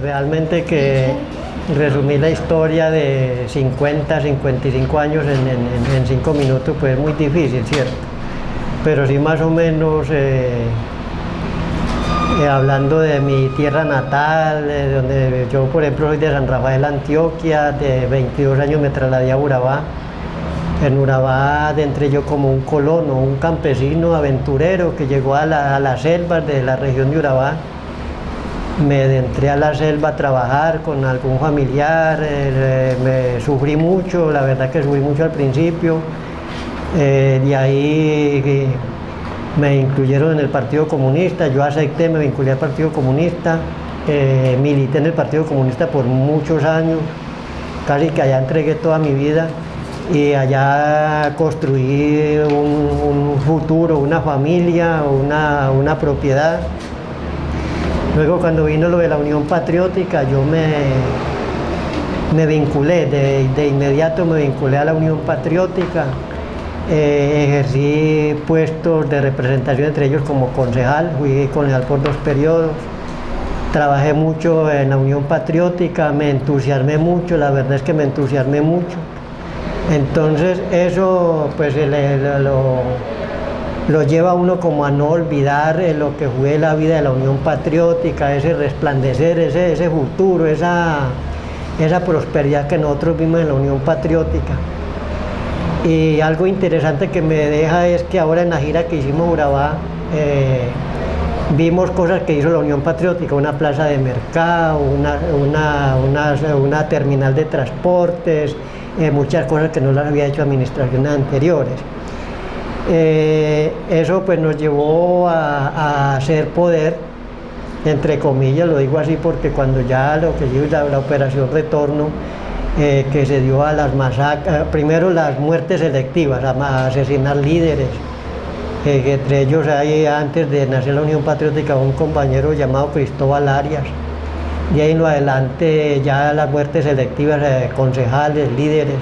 realmente que resumir la historia de 50, 55 años en 5 minutos, pues es muy difícil, ¿cierto? Pero sí más o menos hablando de mi tierra natal, donde yo por ejemplo soy de San Rafael, Antioquia, de 22 años me trasladé a Urabá. En Urabá entré yo como un colono, un campesino aventurero que llegó a las selvas de la región de Urabá. Me adentré a la selva a trabajar con algún familiar, me sufrí mucho, la verdad que sufrí mucho al principio. De ahí me incluyeron en el Partido Comunista, yo acepté, me vinculé al Partido Comunista, milité en el Partido Comunista por muchos años, casi que allá entregué toda mi vida y allá construí un futuro, una familia, una propiedad. Luego cuando vino lo de la Unión Patriótica, yo me vinculé, de inmediato me vinculé a la Unión Patriótica, ejercí puestos de representación, entre ellos como concejal, fui concejal por 2 periodos, trabajé mucho en la Unión Patriótica, me entusiasmé mucho, la verdad es que me entusiasmé mucho. Entonces eso pues lo lleva a uno como a no olvidar lo que fue la vida de la Unión Patriótica, ese resplandecer, ese futuro, esa prosperidad que nosotros vimos en la Unión Patriótica. Y algo interesante que me deja es que ahora en la gira que hicimos a Urabá, vimos cosas que hizo la Unión Patriótica, una plaza de mercado, una terminal de transportes, muchas cosas que no las había hecho administraciones anteriores. Eso pues nos llevó a hacer poder, entre comillas, lo digo así porque cuando ya lo que dio la operación Retorno, que se dio a las masacres, primero las muertes selectivas, a asesinar líderes, que entre ellos hay, antes de nacer la Unión Patriótica, un compañero llamado Cristóbal Arias. De ahí en lo adelante ya las muertes selectivas, concejales, líderes.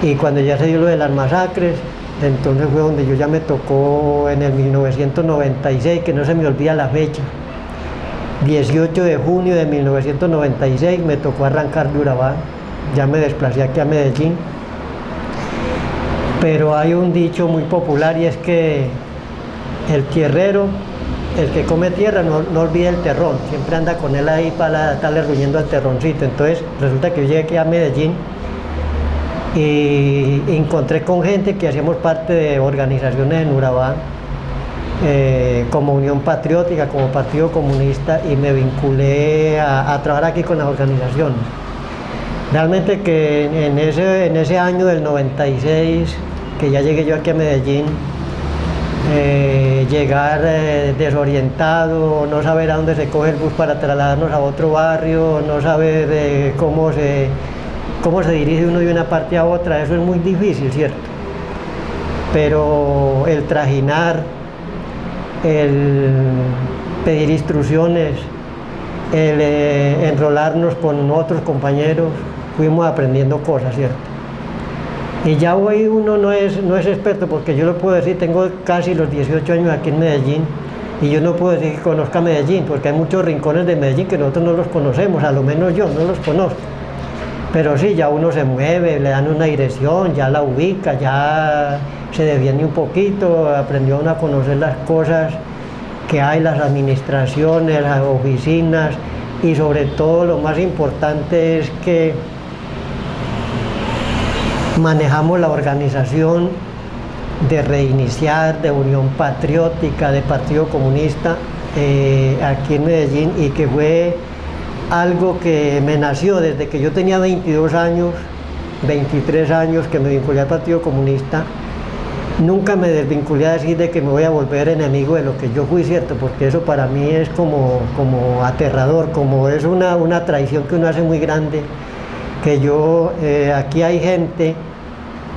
Y cuando ya se dio lo de las masacres, entonces fue donde yo ya me tocó en el 1996, que no se me olvida la fecha. 18 de junio de 1996 me tocó arrancar de Urabá, ya me desplacé aquí a Medellín. Pero hay un dicho muy popular y es que el tierrero, el que come tierra, no olvida el terrón, siempre anda con él ahí para estarle ruñendo al terroncito. Entonces resulta que yo llegué aquí a Medellín y encontré con gente que hacíamos parte de organizaciones en Urabá, como Unión Patriótica, como Partido Comunista, y me vinculé a trabajar aquí con las organizaciones. Realmente que en ese año del 96, que ya llegué yo aquí a Medellín, llegar desorientado, no saber a dónde se coge el bus para trasladarnos a otro barrio, no saber cómo se dirige uno de una parte a otra, eso es muy difícil, ¿cierto? Pero el trajinar, el pedir instrucciones, el enrolarnos con otros compañeros, fuimos aprendiendo cosas, ¿cierto? Y ya hoy uno no es experto, porque yo lo puedo decir, tengo casi los 18 años aquí en Medellín, y yo no puedo decir que conozca Medellín, porque hay muchos rincones de Medellín que nosotros no los conocemos, a lo menos yo no los conozco. Pero sí, ya uno se mueve, le dan una dirección, ya la ubica, ya se defiende un poquito, aprendió uno a conocer las cosas que hay, las administraciones, las oficinas, y sobre todo lo más importante es que manejamos la organización de Reiniciar, de Unión Patriótica, de Partido Comunista aquí en Medellín, y que fue algo que me nació desde que yo tenía 22 años, 23 años que me vinculé al Partido Comunista. Nunca me desvinculé a decir de que me voy a volver enemigo de lo que yo fui, ¿cierto? Porque eso para mí es como aterrador, como es una traición que uno hace muy grande, que yo, aquí hay gente,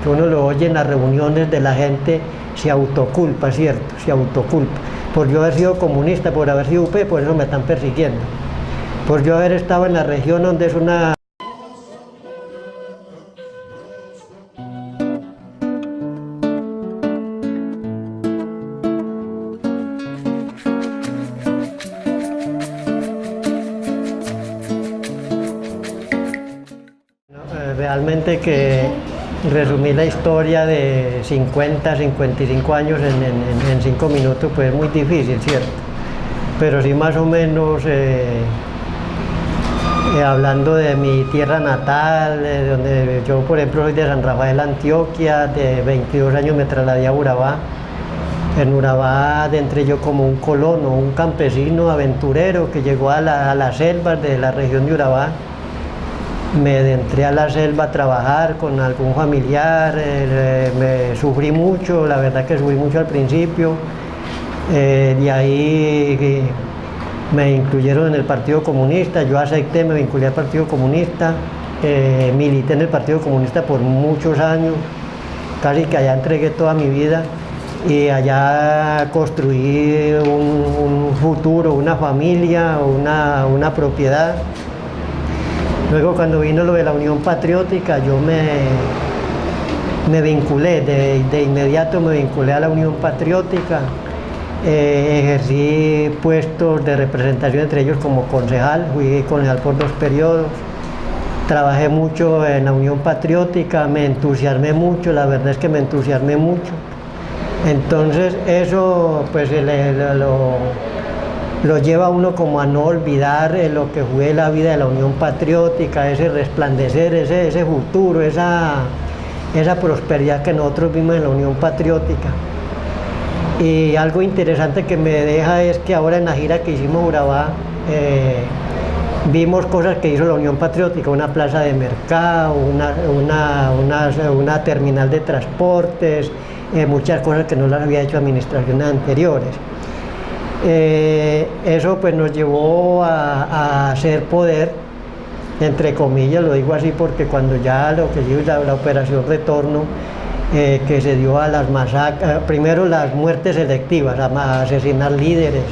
que uno lo oye en las reuniones de la gente, se autoculpa, ¿cierto? Se autoculpa. Por yo haber sido comunista, por haber sido UP, por eso me están persiguiendo. Por yo haber estado en la región donde es una realmente que resumir la historia de 50, 55 años en 5 minutos pues es muy difícil, ¿cierto? Pero sí más o menos hablando de mi tierra natal, donde yo por ejemplo soy de San Rafael, Antioquia, de 22 años me trasladé a Urabá. En Urabá entré yo como un colono, un campesino aventurero que llegó a las selvas de la región de Urabá. Me entré a la selva a trabajar con algún familiar, me sufrí mucho, la verdad que sufrí mucho al principio. De ahí me incluyeron en el Partido Comunista, yo acepté, me vinculé al Partido Comunista, milité en el Partido Comunista por muchos años, casi que allá entregué toda mi vida y allá construí un futuro, una familia, una propiedad. Luego cuando vino lo de la Unión Patriótica, yo me vinculé, de inmediato me vinculé a la Unión Patriótica, ejercí puestos de representación, entre ellos como concejal, fui concejal por 2 periodos, trabajé mucho en la Unión Patriótica, me entusiasmé mucho, la verdad es que me entusiasmé mucho. Entonces eso pues lo lleva a uno como a no olvidar lo que fue la vida de la Unión Patriótica, ese resplandecer, ese futuro, esa prosperidad que nosotros vimos en la Unión Patriótica. Y algo interesante que me deja es que ahora en la gira que hicimos en Urabá, vimos cosas que hizo la Unión Patriótica, una plaza de mercado, una terminal de transportes, muchas cosas que no las había hecho administraciones anteriores. Eso pues nos llevó a hacer poder, entre comillas, lo digo así porque cuando ya lo que dio la operación Retorno, que se dio a las masacres, primero las muertes selectivas, a asesinar líderes,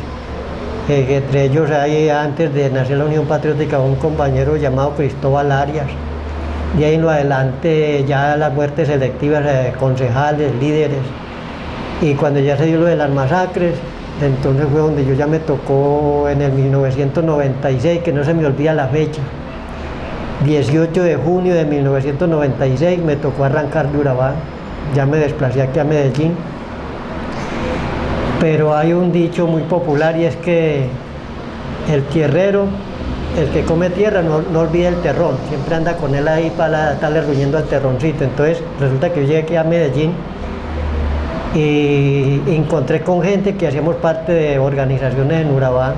que entre ellos hay, antes de nacer la Unión Patriótica, un compañero llamado Cristóbal Arias. De ahí en lo adelante ya las muertes selectivas, concejales, líderes. Y cuando ya se dio lo de las masacres, entonces fue donde yo ya me tocó en el 1996, que no se me olvida la fecha. 18 de junio de 1996 me tocó arrancar de Urabá, ya me desplacé aquí a Medellín. Pero hay un dicho muy popular y es que el tierrero, el que come tierra, no olvida el terrón, siempre anda con él ahí para estarle ruñendo al terroncito. Entonces resulta que yo llegué aquí a Medellín y encontré con gente que hacíamos parte de organizaciones en Urabá,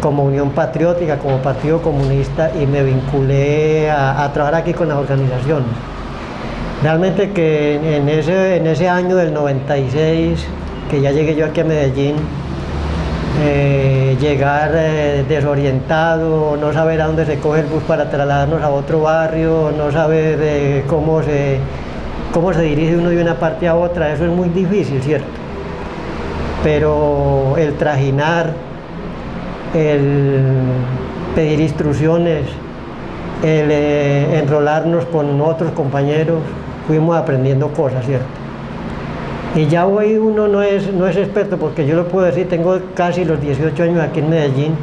como Unión Patriótica, como Partido Comunista, y me vinculé a trabajar aquí con las organizaciones. Realmente que en ese año del 96, que ya llegué yo aquí a Medellín, llegar desorientado, no saber a dónde se coge el bus para trasladarnos a otro barrio, no saber cómo se dirige uno de una parte a otra, eso es muy difícil, ¿cierto? Pero el trajinar, el pedir instrucciones, el enrolarnos con otros compañeros, fuimos aprendiendo cosas, ¿cierto? Y ya hoy uno no es experto, porque yo lo puedo decir, tengo casi los 18 años aquí en Medellín,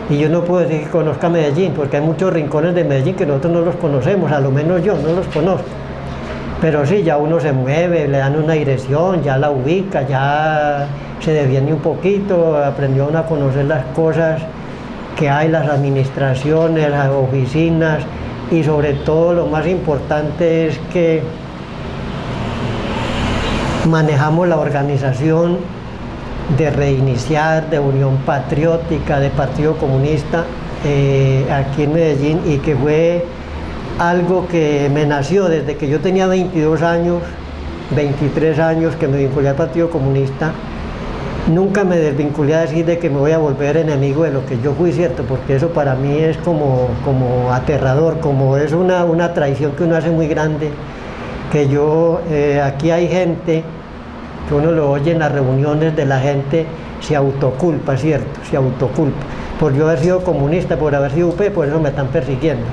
y yo no puedo decir que conozca Medellín, porque hay muchos rincones de Medellín que nosotros no los conocemos, a lo menos yo no los conozco. Pero sí, ya uno se mueve, le dan una dirección, ya la ubica, ya se defiende un poquito, aprendió uno a conocer las cosas que hay, las administraciones, las oficinas, y sobre todo lo más importante es que manejamos la organización de Reiniciar, de Unión Patriótica, de Partido Comunista aquí en Medellín, y que fue algo que me nació desde que yo tenía 22 años, 23 años que me vinculé al Partido Comunista. Nunca me desvinculé a decir de que me voy a volver enemigo de lo que yo fui, ¿cierto? Porque eso para mí es como aterrador, como es una traición que uno hace muy grande. Que yo, aquí hay gente, que uno lo oye en las reuniones de la gente, se autoculpa, ¿cierto? Se autoculpa. Por yo haber sido comunista, por haber sido UP, por eso me están persiguiendo.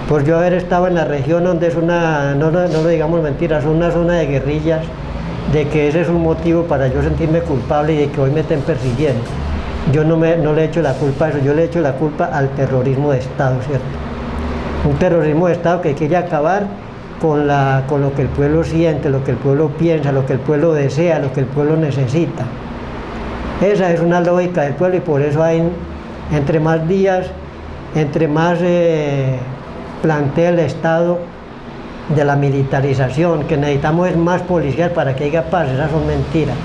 Por yo haber estado en la región donde es no lo digamos mentiras, es una zona de guerrillas, de que ese es un motivo para yo sentirme culpable y de que hoy me estén persiguiendo. Yo no le echo la culpa a eso, yo le echo la culpa al terrorismo de Estado, ¿cierto? Un terrorismo de Estado que quiere acabar con lo que el pueblo siente, lo que el pueblo piensa, lo que el pueblo desea, lo que el pueblo necesita. Esa es una lógica del pueblo y por eso hay, entre más días, entre más plantea el Estado de la militarización, que necesitamos es más policías para que haya paz, esas son mentiras.